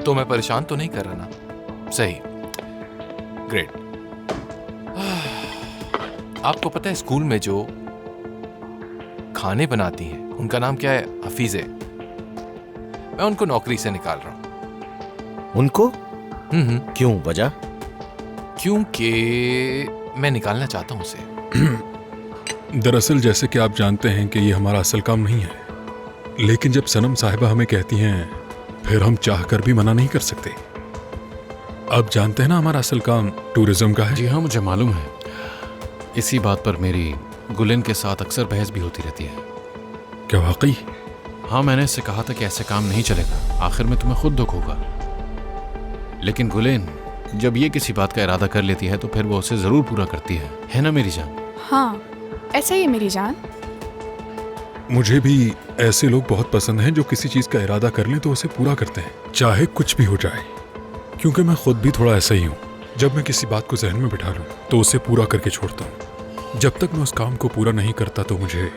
तो मैं परेशान तो नहीं कर रहा ना? सही, ग्रेट। आपको पता है स्कूल में जो खाने बनाती हैं उनका नाम क्या है? हफीज़े। मैं उनको नौकरी से निकाल रहा हूँ। उनको? क्यों, वजह? क्योंकि मैं निकालना चाहता हूँ उसे। दरअसल जैसे कि आप जानते हैं कि ये हमारा असल काम नहीं है, लेकिन जब सनम साहिबा हमें कहती हैं फिर हम चाहकर भी मना नहीं कर सकते। आप जानते हैं ना हमारा असल काम टूरिज्म का है। जी हाँ, मुझे मालूम है। इसी बात पर मेरी गुलिन के साथ अक्सर बहस भी होती रहती है। क्या वाकई? हाँ, मैंने इससे कहा था कि ऐसे काम नहीं चलेगा, आखिर में तुम्हें खुद दुख होगा। लेकिन गुलिन जब ये किसी बात का इरादा कर लेती है तो फिर वो उसे जरूर पूरा करती है ना मेरी जान? हाँ, ऐसा ही है मेरी जान। मुझे भी ऐसे लोग बहुत पसंद हैं जो किसी चीज का इरादा कर लें तो उसे पूरा करते हैं, चाहे कुछ भी हो जाए। क्योंकि मैं खुद भी थोड़ा ऐसा ही हूँ। जब मैं किसी बात को जहन में बिठा लूँ तो उसे पूरा करके छोड़ता हूँ। जब तक मैं उस काम को पूरा नहीं करता तो मुझे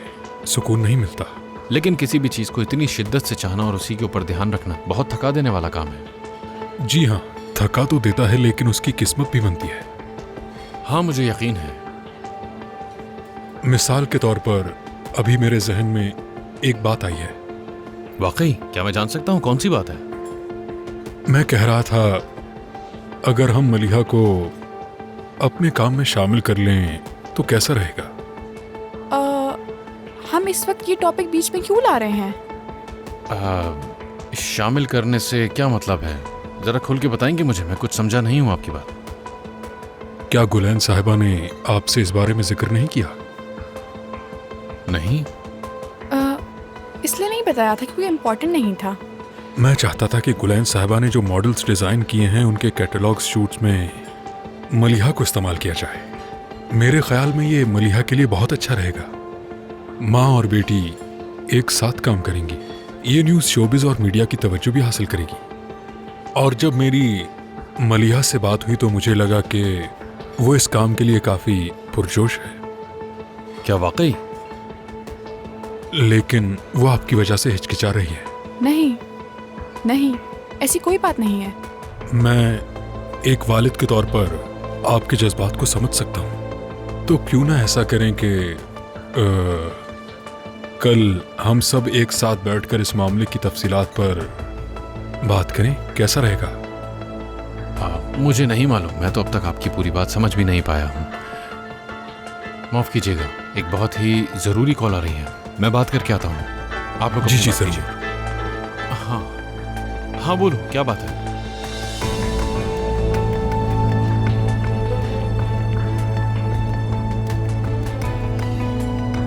सुकून नहीं मिलता। लेकिन किसी भी चीज को इतनी शिद्दत से चाहना और उसी के ऊपर ध्यान रखना बहुत थका देने वाला काम है। जी हाँ, थका तो देता है लेकिन उसकी किस्मत भी बनती है। हाँ, मुझे यकीन है। मिसाल के तौर पर अभी मेरे जहन में एक बात आई है। वाकई? क्या मैं जान सकता हूँ कौन सी बात है? मैं कह रहा था अगर हम मलिहा को अपने काम में शामिल कर लें तो कैसा रहेगा? हम इस वक्त ये टॉपिक बीच में क्यों ला रहे हैं? शामिल करने से क्या मतलब है? जरा खुल के बताएंगे मुझे, मैं कुछ समझा नहीं हूँ आपकी बात। क्या गुलैन साहिबा ने आपसे इस बारे में जिक्र नहीं किया? नहीं। इसलिए नहीं बताया था क्योंकि इम्पोर्टेंट नहीं था। मैं चाहता था कि गुलैन साहिबा ने जो मॉडल्स डिजाइन किए हैं उनके कैटलॉग शूट्स में मलिहा को इस्तेमाल किया जाए। मेरे ख्याल में ये मलिहा के लिए बहुत अच्छा रहेगा। माँ और बेटी एक साथ काम करेंगी। ये न्यूज़ शोबिज और मीडिया की तवज्जो भी हासिल करेगी। और जब मेरी मलिहा से बात हुई तो मुझे लगा कि वो इस काम के लिए काफी पुरजोश है। क्या वाकई? लेकिन वो आपकी वजह से हिचकिचा रही है। नहीं नहीं, ऐसी कोई बात नहीं है। मैं एक वालिद के तौर पर आपके जज्बात को समझ सकता हूँ। तो क्यों ना ऐसा करें कि कल हम सब एक साथ बैठकर इस मामले की तफसीलात पर बात करें, कैसा रहेगा? मुझे नहीं मालूम, मैं तो अब तक आपकी पूरी बात समझ भी नहीं पाया हूँ। माफ कीजिएगा, एक बहुत ही जरूरी कॉल आ रही है, मैं बात करके आता हूँ। आप लोग जी सर। हाँ हाँ, बोलो क्या बात है?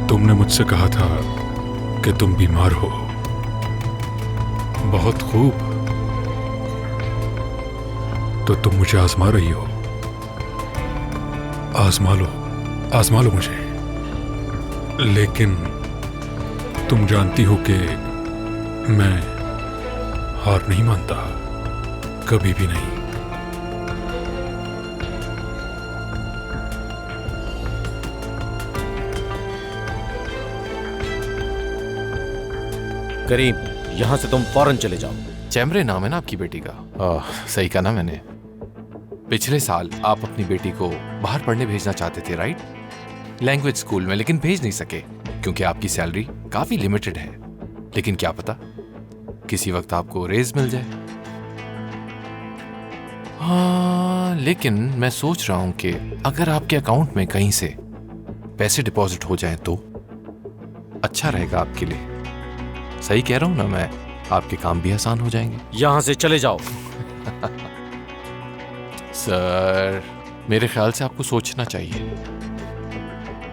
तुमने मुझसे कहा था कि तुम बीमार हो। बहुत खूब, तो तुम मुझे आजमा रही हो। आजमा लो मुझे। लेकिन तुम जानती हो कि मैं हार नहीं मानता, कभी भी नहीं। करीम, यहां से तुम फौरन चले जाओ। चैमरे नाम है ना आपकी बेटी का? सही कहा ना मैंने? पिछले साल आप अपनी बेटी को बाहर पढ़ने भेजना चाहते थे, राइट? लैंग्वेज स्कूल में, लेकिन भेज नहीं सके क्योंकि आपकी सैलरी काफी लिमिटेड है। लेकिन क्या पता किसी वक्त आपको रेज मिल जाए। हाँ, लेकिन मैं सोच रहा हूं कि अगर आपके अकाउंट में कहीं से पैसे डिपॉजिट हो जाएं तो अच्छा रहेगा आपके लिए। सही कह रहा हूं ना मैं? आपके काम भी आसान हो जाएंगे। यहां से चले जाओ। सर, मेरे ख्याल से आपको सोचना चाहिए।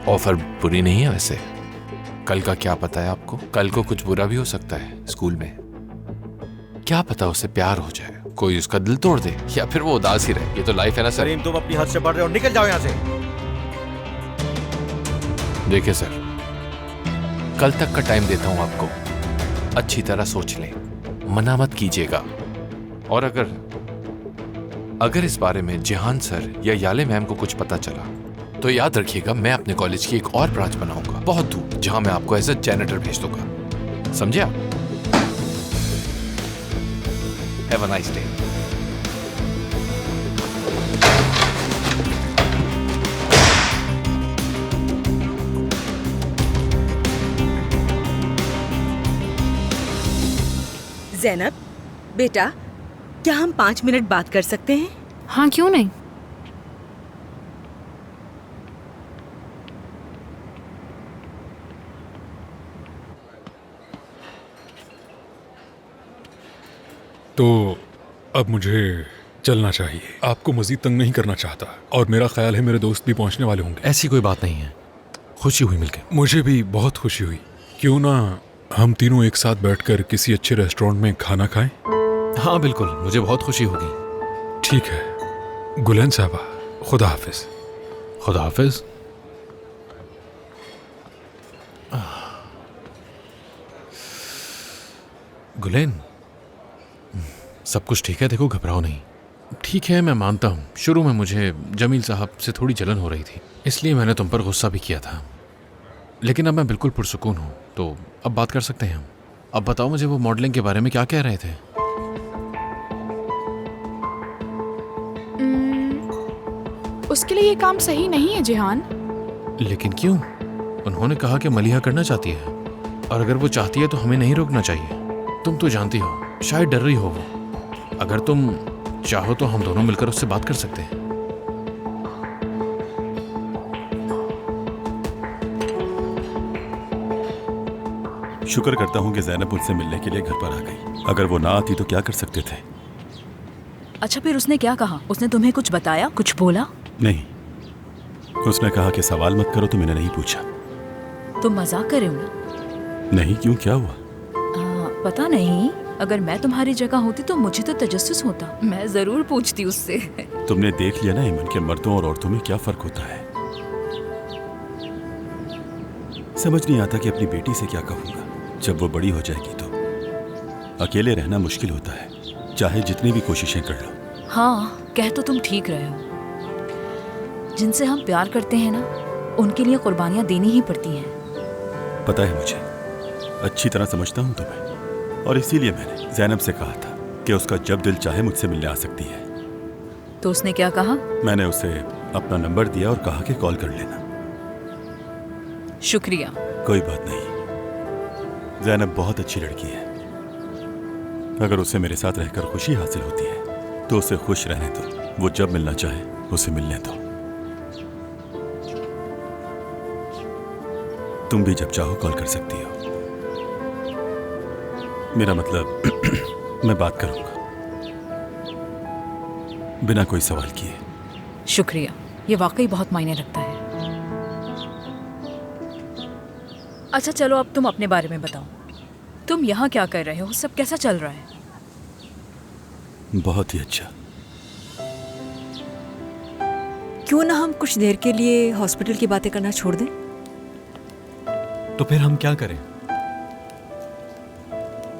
ऑफर बुरी नहीं है वैसे। कल का क्या पता है आपको? कल को कुछ बुरा भी हो सकता है स्कूल में। क्या पता उसे प्यार हो जाए, कोई उसका दिल तोड़ दे, या फिर वो उदास ही रहे। ये तो लाइफ है ना सर। करीम, तुम अपनी हद से बढ़ रहे हो, निकल जाओ यहां से। देखिए सर, कल तक का टाइम देता हूं आपको, अच्छी तरह सोच लें, मना मत कीजिएगा। और अगर इस बारे में जिहान सर या याले मैम को कुछ पता चला तो याद रखिएगा, मैं अपने कॉलेज की एक और ब्रांच बनाऊंगा बहुत दूर, जहां मैं आपको एज अ जैनिटर भेज दूंगा। समझे आप? Have a nice day. Zainab, बेटा, क्या हम 5 मिनट बात कर सकते हैं? हाँ, क्यों नहीं। तो अब मुझे चलना चाहिए। आपको मजीद तंग नहीं करना चाहता, और मेरा ख्याल है मेरे दोस्त भी पहुंचने वाले होंगे। ऐसी कोई बात नहीं है, खुशी हुई मिलके। मुझे भी बहुत खुशी हुई। क्यों ना हम तीनों एक साथ बैठकर किसी अच्छे रेस्टोरेंट में खाना खाएं? हाँ बिल्कुल, मुझे बहुत खुशी होगी। ठीक है गुलैन साहबा, खुदा हाफिज। खुदा हाफिज। गुलैन, सब कुछ ठीक है? देखो, घबराओ नहीं। ठीक है, मैं मानता हूँ शुरू में मुझे जमील साहब से थोड़ी जलन हो रही थी, इसलिए मैंने तुम पर गुस्सा भी किया था, लेकिन अब मैं बिल्कुल पुरसुकून हूँ। तो अब बात कर सकते हैं हम। अब बताओ मुझे, वो मॉडलिंग के बारे में क्या कह रहे थे? उसके लिए ये काम सही नहीं है जिहान। लेकिन क्यों? उन्होंने कहा कि मलिहा करना चाहती है, और अगर वो चाहती है तो हमें नहीं रोकना चाहिए। तुम तो जानती हो, शायद डर रही हो वो। अगर तुम चाहो तो हम दोनों मिलकर उससे बात कर सकते हैं। शुक्र करता हूँ कि ज़ैनब मुझसे मिलने के लिए घर पर आ गई। अगर वो ना आती तो क्या कर सकते थे। अच्छा, फिर उसने क्या कहा? उसने तुम्हें कुछ बताया, कुछ बोला? नहीं, उसने कहा कि सवाल मत करो, तो मैंने नहीं पूछा। तुम मजाक कर रहे हो ना? नहीं, क्यों, क्या हुआ? पता नहीं, अगर मैं तुम्हारी जगह होती तो मुझे तो तजस्सुस होता। मैं जरूर पूछती उससे। तुमने देख लिया ना ईमन के मर्दों और औरतों में क्या फर्क होता है। समझ नहीं आता कि अपनी बेटी से क्या कहूंगा। जब वो बड़ी हो जाएगी तो अकेले रहना मुश्किल होता है, चाहे जितनी भी कोशिशें कर लो। हाँ, कह तो तुम ठीक रहे हो। जिनसे हम प्यार करते हैं ना, उनके लिए कुर्बानियां देनी ही पड़ती हैं। पता है मुझे, अच्छी तरह समझता हूँ तुम्हें, और इसीलिए मैंने ज़ैनब से कहा था कि उसका जब दिल चाहे मुझसे मिलने आ सकती है। तो उसने क्या कहा? मैंने उसे अपना नंबर दिया और कहा कि कॉल कर लेना। शुक्रिया। कोई बात नहीं, ज़ैनब बहुत अच्छी लड़की है। अगर उसे मेरे साथ रहकर खुशी हासिल होती है तो उसे खुश रहने दो। वो जब मिलना चाहे उसे मिलने दो। तुम भी जब चाहो कॉल कर सकती हो। मेरा मतलब मैं बात करूंगा बिना कोई सवाल किए। शुक्रिया, ये वाकई बहुत मायने रखता है। अच्छा चलो, अब तुम अपने बारे में बताओ। तुम यहाँ क्या कर रहे हो? सब कैसा चल रहा है? बहुत ही अच्छा। क्यों ना हम कुछ देर के लिए हॉस्पिटल की बातें करना छोड़ दें? तो फिर हम क्या करें?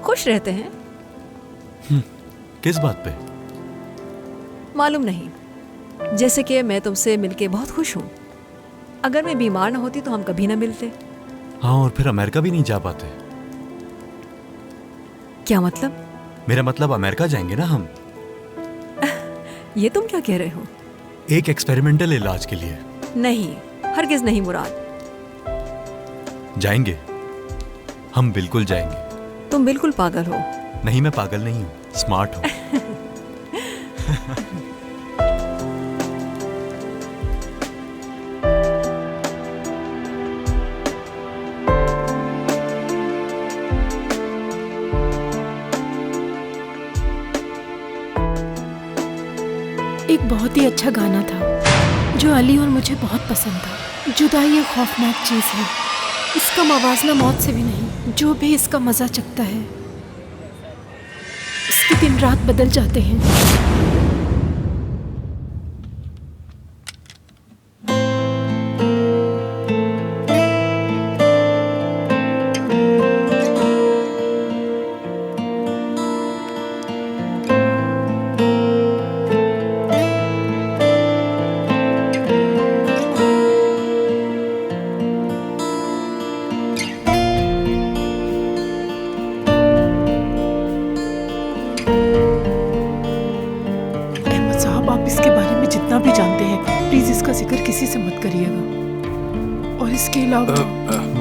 खुश रहते हैं। किस बात पे? मालूम नहीं, जैसे कि मैं तुमसे मिलके बहुत खुश हूँ। अगर मैं बीमार ना होती तो हम कभी ना मिलते। हाँ, और फिर अमेरिका भी नहीं जा पाते। क्या मतलब? मेरा मतलब अमेरिका जाएंगे ना हम। ये तुम क्या कह रहे हो? एक एक्सपेरिमेंटल इलाज के लिए। नहीं, हरगिज नहीं मुराद। जाएंगे, हम बिल्कुल जाएंगे। तुम बिल्कुल पागल हो। नहीं, मैं पागल नहीं हूँ, स्मार्ट हूँ। एक बहुत ही अच्छा गाना था जो अली और मुझे बहुत पसंद था। जुदाई एक खौफनाक चीज़ है, इसका मवाजना मौत से भी नहीं। जो भी इसका मज़ा चखता है, इसके दिन रात बदल जाते हैं।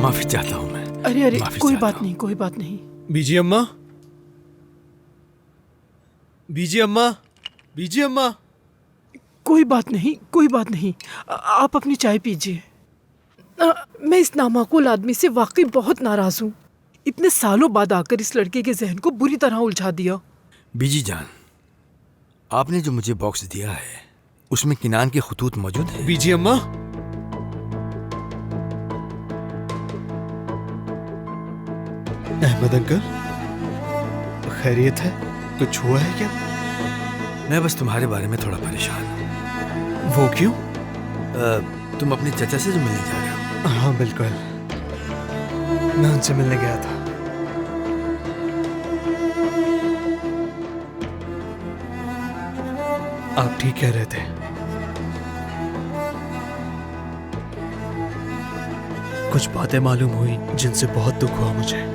माफी चाहता हूँ मैं। अरे माफी कोई चाहता बात हूँ। नहीं, कोई बात नहीं। बीजी अम्मा, बीजी अम्मा, बीजी अम्मा। कोई बात नहीं, कोई बात नहीं। आप अपनी चाय पीजिए। मैं इस नामाकूल आदमी से वाकई बहुत नाराज हूँ। इतने सालों बाद आकर इस लड़के के जहन को बुरी तरह उलझा दिया। बीजी जान, आपने जो मुझे बॉक्स दिया है उसमें किनान के खतूत मौजूद है। बीजी अम्मा। अहमद अंकल, खैरियत है? कुछ हुआ है क्या? मैं बस तुम्हारे बारे में थोड़ा परेशान हूँ। वो क्यों? तुम अपने चाचा से जो मिलने जा रहे हो? हाँ बिल्कुल, मैं उनसे मिलने गया था। आप ठीक कह रहे थे। कुछ बातें मालूम हुई जिनसे बहुत दुख हुआ मुझे।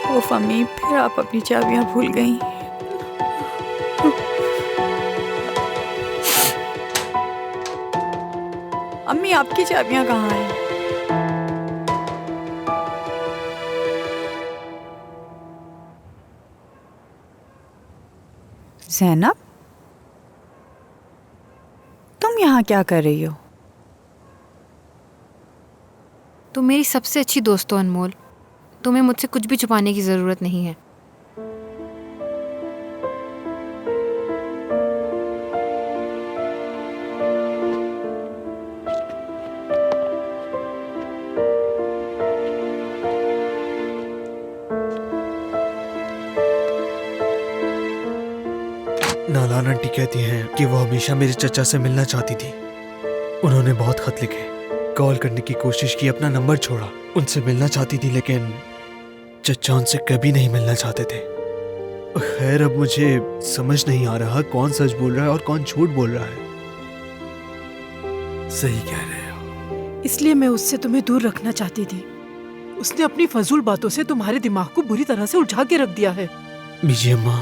ओफ अम्मी, फिर आप अपनी चाबियां भूल गई। अम्मी, आपकी चाबियां कहाँ हैं? ज़ैनब, तुम यहाँ क्या कर रही हो? तुम मेरी सबसे अच्छी दोस्त हो अनमोल। तुम्हें मुझसे कुछ भी छुपाने की जरूरत नहीं है। नालान आंटी कहती हैं कि वो हमेशा मेरे चचा से मिलना चाहती थी। उन्होंने बहुत खत लिखे, कॉल करने की कोशिश की, अपना नंबर छोड़ा, उनसे मिलना चाहती थी, लेकिन चचा उनसे कभी नहीं मिलना चाहते थे। खैर, अब मुझे समझ नहीं आ रहा कौन सच बोल रहा है और कौन झूठ बोल रहा है। सही कह रहे हो। इसलिए मैं उससे तुम्हें दूर रखना चाहती थी। उसने अपनी फजूल बातों से तुम्हारे दिमाग को बुरी तरह से उलझा के रख दिया है। बीजी अम्मा,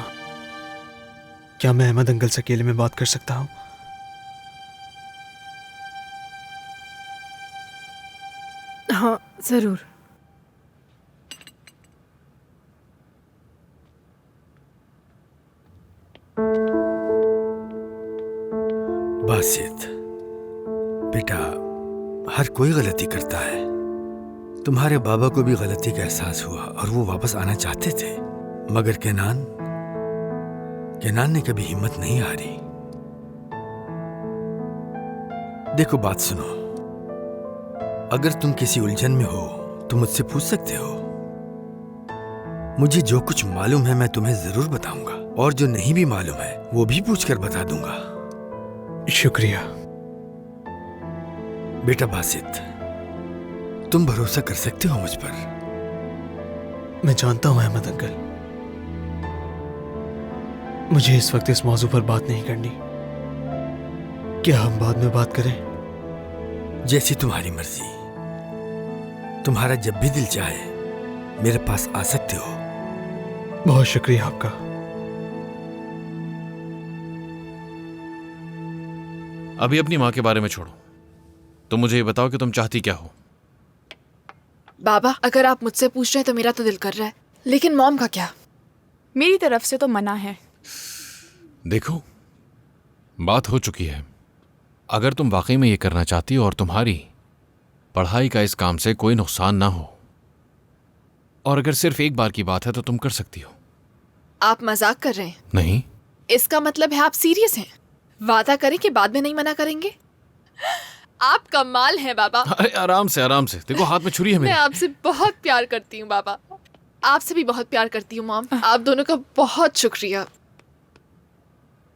क्या मैं अहमद अंकल से अकेले में बात कर सकता हूँ? हाँ जरूर। बासित बेटा, हर कोई गलती करता है। तुम्हारे बाबा को भी गलती का एहसास हुआ और वो वापस आना चाहते थे, मगर केनान ने कभी हिम्मत नहीं हारी। देखो, बात सुनो, अगर तुम किसी उलझन में हो तो मुझसे पूछ सकते हो। मुझे जो कुछ मालूम है मैं तुम्हें जरूर बताऊंगा, और जो नहीं भी मालूम है वो भी पूछकर बता दूंगा। शुक्रिया बेटा बासित, तुम भरोसा कर सकते हो मुझ पर। मैं जानता हूं अहमद अंकल, मुझे इस वक्त इस मौजू पर बात नहीं करनी। क्या हम बाद में बात करें? जैसी तुम्हारी मर्जी। तुम्हारा जब भी दिल चाहे मेरे पास आ सकते हो। बहुत शुक्रिया आपका। अभी अपनी माँ के बारे में छोड़ो, तुम मुझे ये बताओ कि तुम चाहती क्या हो? बाबा, अगर आप मुझसे पूछ रहे हैं तो मेरा तो दिल कर रहा है, लेकिन मॉम का क्या? मेरी तरफ से तो मना है। देखो, बात हो चुकी है। अगर तुम वाकई में ये करना चाहती हो और तुम्हारी पढ़ाई का इस काम से कोई नुकसान ना हो, और अगर सिर्फ एक बार की बात है तो तुम कर सकती हो। आप मजाक कर रहे हैं? नहीं। इसका मतलब है आप सीरियस हैं? वादा करें कि बाद में नहीं मना करेंगे। आप कमाल हैं बाबा। अरे आराम से, आराम से। देखो, हाथ में छुरी है मेरे। मैं आपसे बहुत प्यार करती हूँ बाबा, आपसे भी बहुत प्यार करती हूँ मॉम। आप दोनों का बहुत शुक्रिया।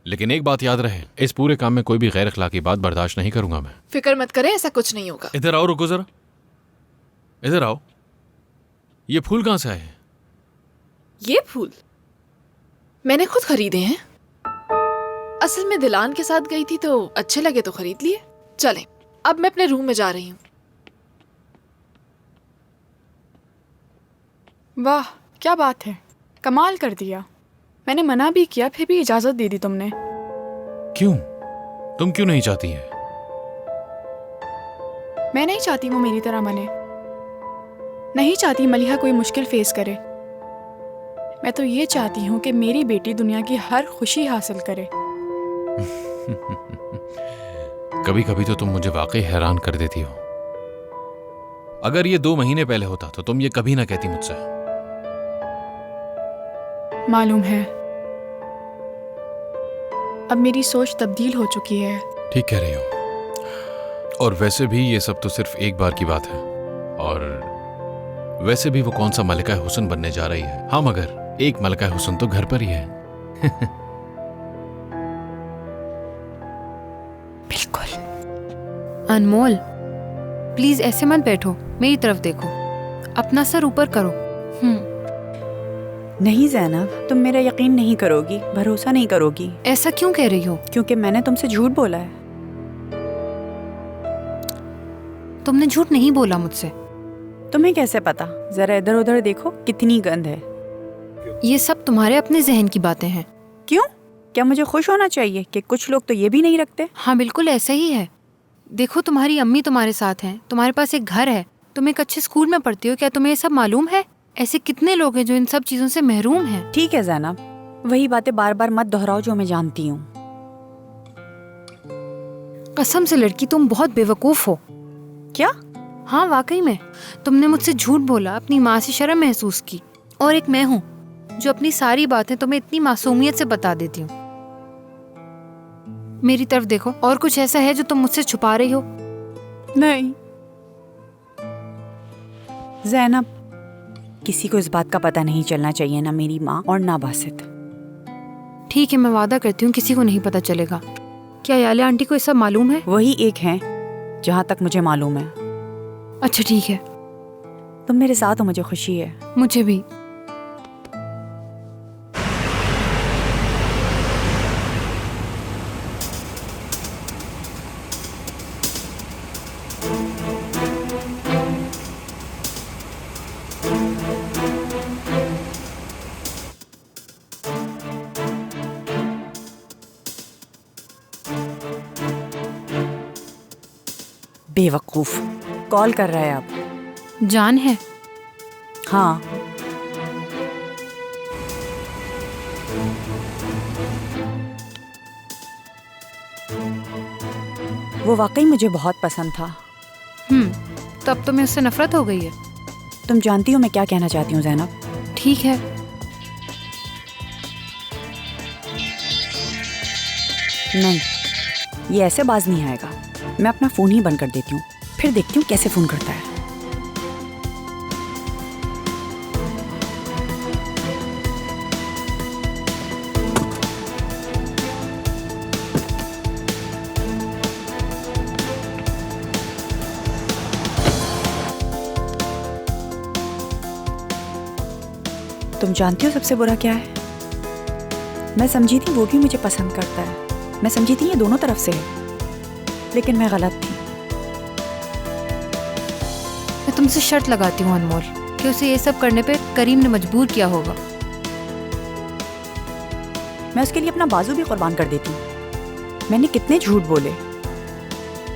लेकिन एक बात याद रहे, इस पूरे काम में कोई भी गैर अखलाकी बात बर्दाश्त नहीं करूंगा मैं। फिक्र मत करें, ऐसा कुछ नहीं होगा। इधर आओ, रुको जरा। इधर आओ। ये फूल कहाँ से आए? ये फूल मैंने खुद खरीदे हैं। असल में दिलान के साथ गई थी तो अच्छे लगे तो खरीद लिए। चलें, अब मैं अपने रूम में जा रही हूँ। वाह, क्या बात है, कमाल कर दिया। मैंने मना भी किया, फिर भी इजाजत दे दी तुमने। क्यों? तुम क्यों नहीं चाहती है? मैं नहीं चाहती वो मेरी तरह बने। नहीं चाहती मलिहा कोई मुश्किल फेस करे। मैं तो ये चाहती हूँ कि मेरी बेटी दुनिया की हर खुशी हासिल करे। कभी कभी तो तुम मुझे वाकई हैरान कर देती हो। अगर ये 2 महीने पहले होता तो तुम ये कभी ना कहती मुझसे। मालूम है, अब मेरी सोच तब्दील हो चुकी है। ठीक कह रही हो। और वैसे भी ये सब तो सिर्फ एक बार की बात है। और वैसे भी वो कौन सा मलिका हुस्न बनने जा रही है। हाँ, मगर एक मलिका हुस्न तो घर पर ही है। बिल्कुल। अनमोल, प्लीज ऐसे मत बैठो, मेरी तरफ देखो, अपना सर ऊपर करो। नहीं ज़ैनब, तुम मेरा यकीन नहीं करोगी, भरोसा नहीं करोगी। ऐसा क्यों कह रही हो? क्योंकि मैंने तुमसे झूठ बोला है। तुमने झूठ नहीं बोला मुझसे। तुम्हें कैसे पता? जरा इधर उधर देखो, कितनी गंध है। ये सब तुम्हारे अपने जहन की बातें हैं। क्यों? क्या मुझे खुश होना चाहिए कि कुछ लोग तो ये भी नहीं रखते? हाँ, बिल्कुल ऐसा ही है। देखो, तुम्हारी अम्मी तुम्हारे साथ हैं, तुम्हारे पास एक घर है, तुम एक अच्छे स्कूल में पढ़ती हो। क्या तुम्हें ये सब मालूम है? ऐसे कितने लोग हैं जो इन सब चीजों से महरूम हैं। ठीक है ज़ैनब, वही बातें बार बार मत दोहराओ जो मैं जानती हूँ। कसम से लड़की, तुम बहुत बेवकूफ हो। क्या? हाँ, वाकई में। तुमने मुझसे झूठ बोला, अपनी माँ से शर्म महसूस की, और एक मैं हूँ जो अपनी सारी बातें तुम्हें इतनी मासूमियत से बता देती हूँ। मेरी तरफ देखो, और कुछ ऐसा है जो तुम मुझसे छुपा रही हो? नहीं ज़ैनब, किसी को इस बात का पता नहीं चलना चाहिए, ना मेरी माँ और ना बासित। ठीक है, मैं वादा करती हूँ किसी को नहीं पता चलेगा। क्या याले आंटी को ये सब मालूम है? वही एक है जहाँ तक मुझे मालूम है। अच्छा ठीक है, तुम मेरे साथ हो, मुझे खुशी है। मुझे भी। बेवकूफ, कॉल कर रहा है अब। जान है? हाँ। वो वाकई मुझे बहुत पसंद था। तब तुम्हें उससे नफरत हो गई है? तुम जानती हो मैं क्या कहना चाहती हूँ ज़ैनब। ठीक है। नहीं, ये ऐसे बाज नहीं आएगा। मैं अपना फोन ही बंद कर देती हूँ, फिर देखती हूँ कैसे फोन करता है। तुम जानती हो सबसे बुरा क्या है? मैं समझी थी वो भी मुझे पसंद करता है। मैं समझी थी ये दोनों तरफ से है, लेकिन मैं गलत थी। मैं तुमसे शर्त लगाती हूँ अनमोल कि उसे ये सब करने पे करीम ने मजबूर किया होगा। मैं उसके लिए अपना बाजू भी कुर्बान कर देती। मैंने कितने झूठ बोले,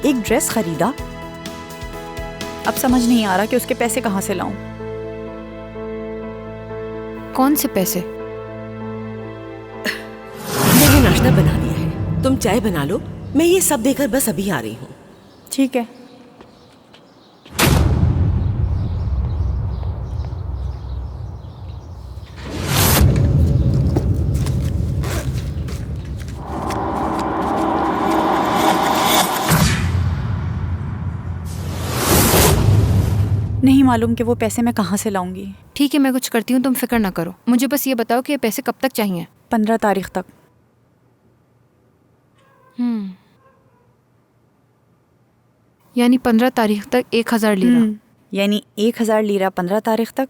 एक ड्रेस खरीदा, अब समझ नहीं आ रहा कि उसके पैसे कहाँ से लाऊं। कौन से पैसे? मैंने नाश्ता बना दिया है, तुम चाय बना लो, मैं ये सब देकर बस अभी आ रही हूँ। ठीक है। नहीं मालूम कि वो पैसे मैं कहाँ से लाऊंगी। ठीक है, मैं कुछ करती हूँ, तुम फिक्र ना करो। मुझे बस ये बताओ कि ये पैसे कब तक चाहिए? 15 तारीख तक। यानी 15 तारीख तक 1000 लीरा। यानी 1000 लीरा 15 तारीख तक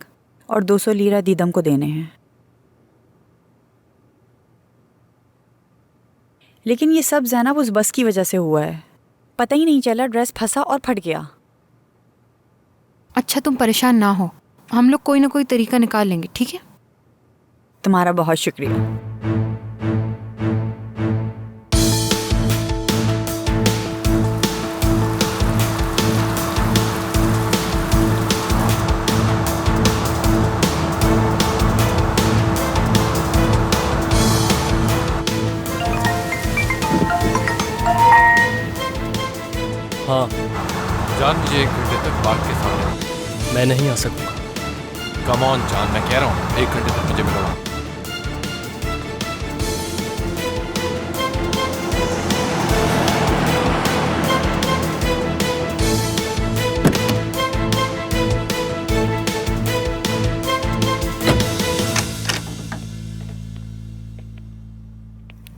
और 200 लीरा दीदम को देने हैं। लेकिन ये सब ज़ैनब उस बस की वजह से हुआ है। पता ही नहीं चला, ड्रेस फंसा और फट गया। अच्छा तुम परेशान ना हो, हम लोग कोई ना कोई तरीका निकाल लेंगे, ठीक है? तुम्हारा बहुत शुक्रिया। हाँ जान, मुझे 1 घंटे तक पार्क के सामने। मैं नहीं आ सकूंगा। कम ऑन जान, मैं कह रहा हूँ 1 घंटे तक मुझे मिलवा।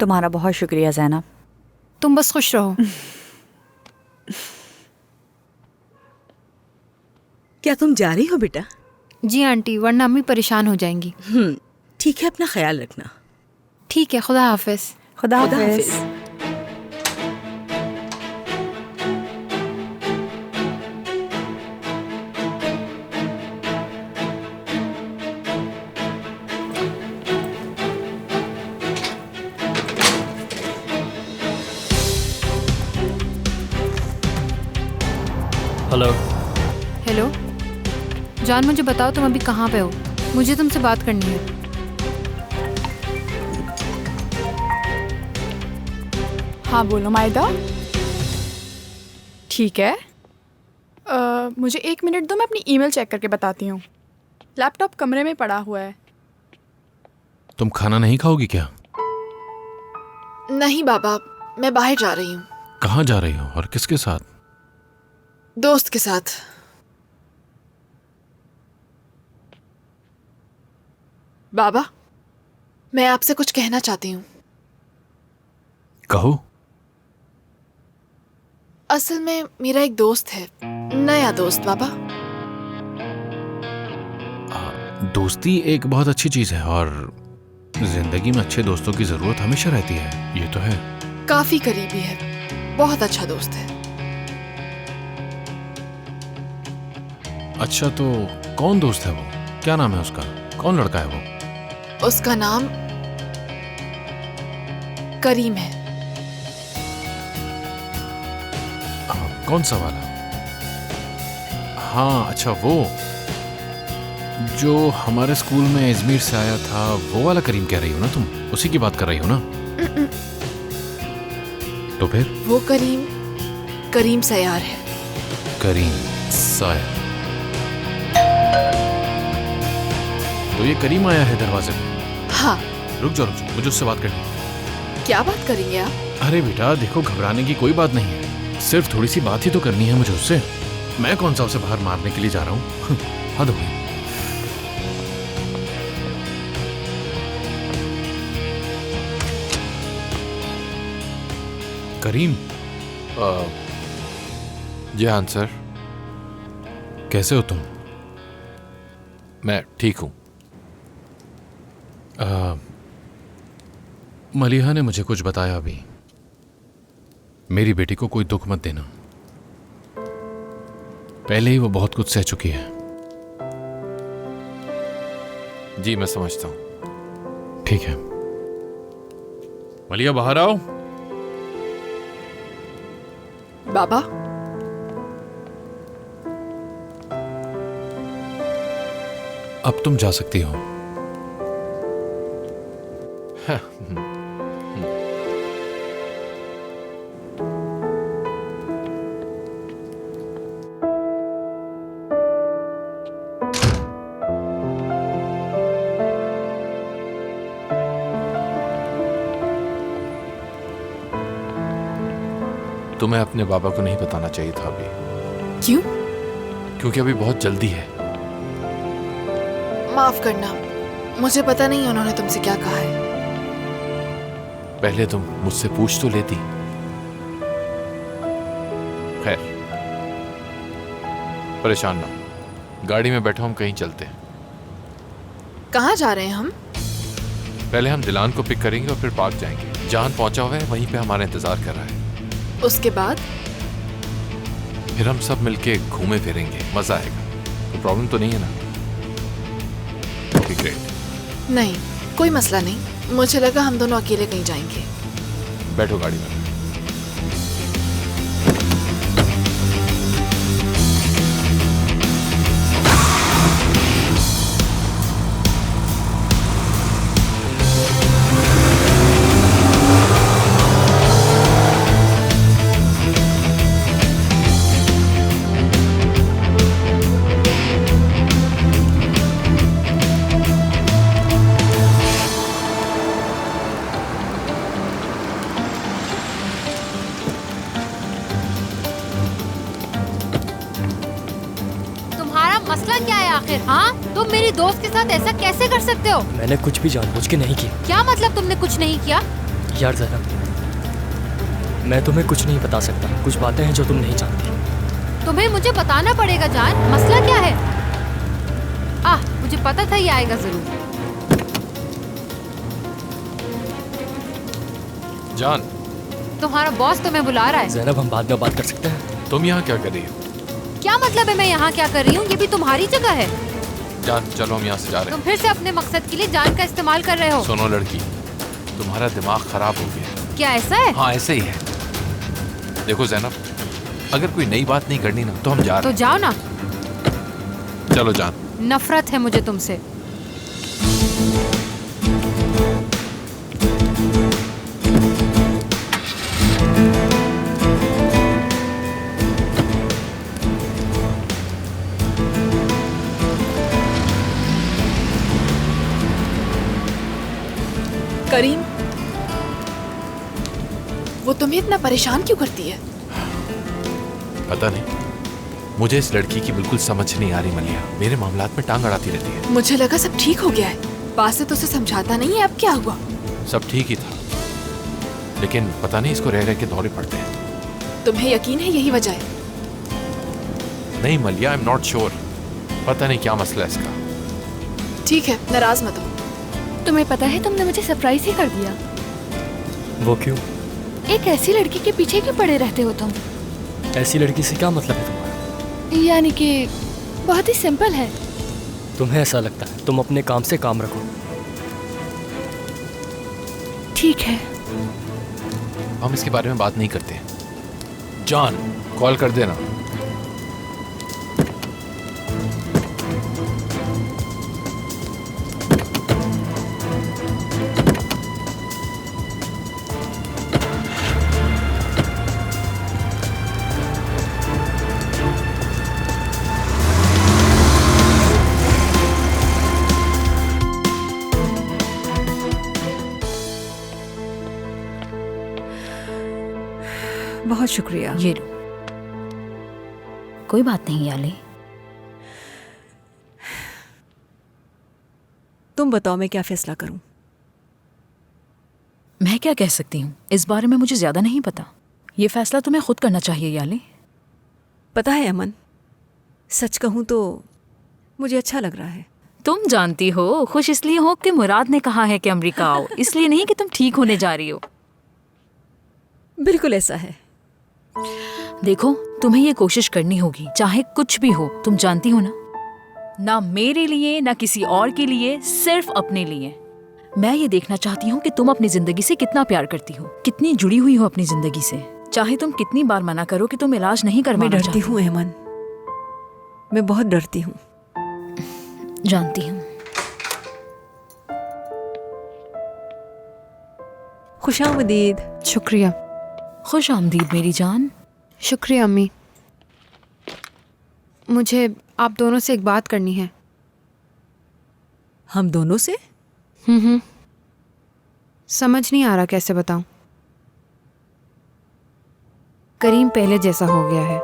तुम्हारा बहुत शुक्रिया ज़ैनब। तुम बस खुश रहो। क्या तुम जा रही हो बेटा? जी आंटी, वरना अम्मी परेशान हो जाएंगी। ठीक है, अपना ख्याल रखना। ठीक है, खुदा हाफिज। खुदा हाफिज। हेलो। हेलो जान, मुझे बताओ तुम अभी कहाँ पे हो? मुझे तुमसे बात करनी है। हाँ बोलो मायदा। ठीक है, मुझे 1 मिनट दो, मैं अपनी ईमेल चेक करके बताती हूँ। लैपटॉप कमरे में पड़ा हुआ है। तुम खाना नहीं खाओगी क्या? नहीं बाबा, मैं बाहर जा रही हूँ। कहाँ जा रही हो और किसके साथ? दोस्त के साथ। बाबा, मैं आपसे कुछ कहना चाहती हूँ। कहो। असल में मेरा एक दोस्त है, नया दोस्त बाबा। दोस्ती एक बहुत अच्छी चीज है और जिंदगी में अच्छे दोस्तों की जरूरत हमेशा रहती है, ये तो है। काफी करीबी है, बहुत अच्छा दोस्त है। अच्छा तो कौन दोस्त है वो? क्या नाम है उसका? कौन लड़का है वो? उसका नाम करीम है। कौन सा वाला? हाँ अच्छा, वो जो हमारे स्कूल में अजमेर से आया था, वो वाला करीम कह रही हो ना तुम? उसी की बात कर रही हो ना? तो फिर? वो करीम सयार है। करीम सयार। तो ये करीम आया है दरवाजे पे? हाँ। रुक जाओ, मुझे उससे बात करनी है। क्या बात करेंगे आप? अरे बेटा देखो, घबराने की कोई बात नहीं है, सिर्फ थोड़ी सी बात ही तो करनी है मुझे उससे। मैं कौन सा उसे बाहर मारने के लिए जा रहा हूँ? हद हो गई। करीम। जी हाँ सर। कैसे हो तुम? मैं ठीक हूँ। मलिहा ने मुझे कुछ बताया अभी। मेरी बेटी को कोई दुख मत देना, पहले ही वो बहुत कुछ सह चुकी है। जी मैं समझता हूँ। ठीक है मलिहा, बाहर आओ। बाबा, अब तुम जा सकती हो। तुम्हें अपने बाबा को नहीं बताना चाहिए था अभी। क्यों? क्योंकि अभी बहुत जल्दी है। माफ करना, मुझे पता नहीं उन्होंने तुमसे क्या कहा है। पहले तुम मुझसे पूछ तो लेती। खैर, परेशान ना हो। गाड़ी में बैठो, हम कहीं चलते हैं। कहाँ जा रहे हैं हम? पहले हम दिलान को पिक करेंगे और फिर पार्क जाएंगे। जान पहुंचा हुआ है, वहीं पे हमारा इंतजार कर रहा है। उसके बाद फिर हम सब मिलके घूमे फिरेंगे, मजा आएगा। कोई प्रॉब्लम तो नहीं है ना? Okay great. नहीं, कोई मसला नहीं। मुझे लगा हम दोनों अकेले कहीं जाएंगे। बैठो गाड़ी में। मसला क्या है आखिर? हाँ, तुम मेरी दोस्त के साथ ऐसा कैसे कर सकते हो? मैंने कुछ भी जानबूझ के नहीं किया। क्या मतलब तुमने कुछ नहीं किया? यार ज़ैनब, मैं तुम्हें कुछ नहीं बता सकता। कुछ बातें हैं जो तुम नहीं जानती। तुम्हें मुझे बताना पड़ेगा जान। मसला क्या है? मुझे पता था ये आएगा जरूर। जान, तुम्हारा बॉस तुम्हें बुला रहा है। ज़ैनब, हम बाद में बात कर सकते हैं? तुम यहाँ क्या कर रही हो? क्या मतलब है मैं यहाँ क्या कर रही हूँ? ये भी तुम्हारी जगह है। जान, चलो हम यहाँ से जा रहे हैं। तुम फिर से अपने मकसद के लिए जान का इस्तेमाल कर रहे हो। सुनो लड़की, तुम्हारा दिमाग खराब हो गया। क्या ऐसा है? हाँ, ऐसे ही है। देखो ज़ैनब, अगर कोई नई बात नहीं करनी ना तो हम जा रहे हैं। तो जाओ ना। चलो जान। नफरत है मुझे तुमसे। करीम, वो तुम्हें इतना परेशान क्यों करती है? पता नहीं, मुझे इस लड़की की बिल्कुल समझ नहीं आ रही मलिया। मेरे मामलात में टांग अड़ाती रहती है। मुझे लगा सब ठीक हो गया है। बात से तो उसे समझाता नहीं है। अब क्या हुआ? सब ठीक ही था, लेकिन पता नहीं इसको रह रह के दौरे पड़ते हैं। तुम्हें यकीन है यही वजह है? नहीं मलिया, आई एम नॉट श्योर। पता नहीं क्या मसला है इसका। ठीक है, नाराज मत हो। तुम्हें पता है तुमने मुझे सरप्राइज ही कर दिया। वो क्यों? एक ऐसी लड़की के पीछे क्यों पड़े रहते हो तुम? ऐसी लड़की से क्या मतलब है तुम्हारा? यानी कि बहुत ही सिंपल है। तुम्हें ऐसा लगता है? तुम अपने काम से काम रखो। ठीक है, हम इसके बारे में बात नहीं करते। जान, कॉल कर देना। बहुत शुक्रिया। ये लो। कोई बात नहीं याले। तुम बताओ मैं क्या फैसला करूं? मैं क्या कह सकती हूँ, इस बारे में मुझे ज्यादा नहीं पता। ये फैसला तुम्हें खुद करना चाहिए याले। पता है अमन, सच कहूं तो मुझे अच्छा लग रहा है। तुम जानती हो, खुश इसलिए हो कि मुराद ने कहा है कि अमेरिका आओ, इसलिए नहीं कि तुम ठीक होने जा रही हो। बिल्कुल ऐसा है। देखो, तुम्हें ये कोशिश करनी होगी, चाहे कुछ भी हो। तुम जानती हो ना, ना मेरे लिए ना किसी और के लिए, सिर्फ अपने लिए। मैं ये देखना चाहती हूँ कि तुम अपनी जिंदगी से कितना प्यार करती हो, कितनी जुड़ी हुई हो अपनी जिंदगी से। चाहे तुम कितनी बार मना करो कि तुम इलाज नहीं करवाना मैं डरती हूँ अमन, मैं बहुत डरती हूँ। जानती हूँ। खुशामदीद। शुक्रिया। खुश आमदीद मेरी जान। शुक्रिया अम्मी। मुझे आप दोनों से एक बात करनी है। हम दोनों से? समझ नहीं आ रहा कैसे बताऊं। करीम पहले जैसा हो गया है।